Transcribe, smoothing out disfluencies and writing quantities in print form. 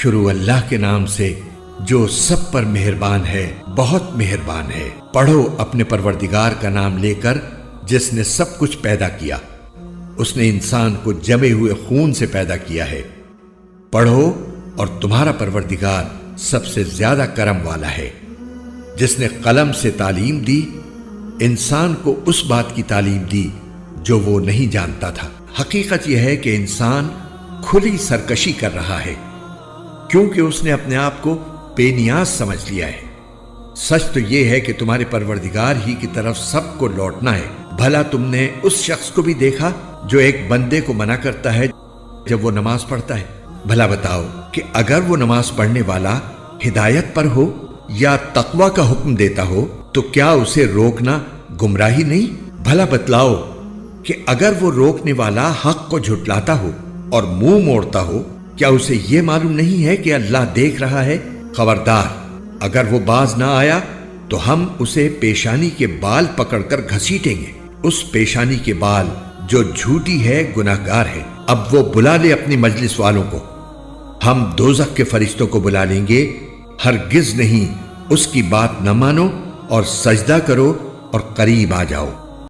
شروع اللہ کے نام سے جو سب پر مہربان ہے، بہت مہربان ہے۔ پڑھو اپنے پروردگار کا نام لے کر جس نے سب کچھ پیدا کیا۔ اس نے انسان کو جمے ہوئے خون سے پیدا کیا ہے۔ پڑھو اور تمہارا پروردگار سب سے زیادہ کرم والا ہے، جس نے قلم سے تعلیم دی، انسان کو اس بات کی تعلیم دی جو وہ نہیں جانتا تھا۔ حقیقت یہ ہے کہ انسان کھلی سرکشی کر رہا ہے کیونکہ اس نے اپنے آپ کو بے نیاز سمجھ لیا ہے۔ سچ تو یہ ہے کہ تمہارے پروردگار ہی کی طرف سب کو لوٹنا ہے۔ بھلا تم نے اس شخص کو بھی دیکھا جو ایک بندے کو منع کرتا ہے جب وہ نماز پڑھتا ہے؟ بھلا بتاؤ کہ اگر وہ نماز پڑھنے والا ہدایت پر ہو یا تقوی کا حکم دیتا ہو تو کیا اسے روکنا گمراہی نہیں؟ بھلا بتلاؤ کہ اگر وہ روکنے والا حق کو جھٹلاتا ہو اور منہ موڑتا ہو، کیا اسے یہ معلوم نہیں ہے کہ اللہ دیکھ رہا ہے؟ خبردار، اگر وہ باز نہ آیا تو ہم اسے پیشانی کے بال پکڑ کر گھسیٹیں گے۔ اس پیشانی کے بال جو جھوٹی ہے گناہگار ہے۔ اب وہ بلا لے اپنی مجلس والوں کو، ہم دوزخ کے فرشتوں کو بلا لیں گے۔ ہرگز نہیں، اس کی بات نہ مانو اور سجدہ کرو اور قریب آ جاؤ۔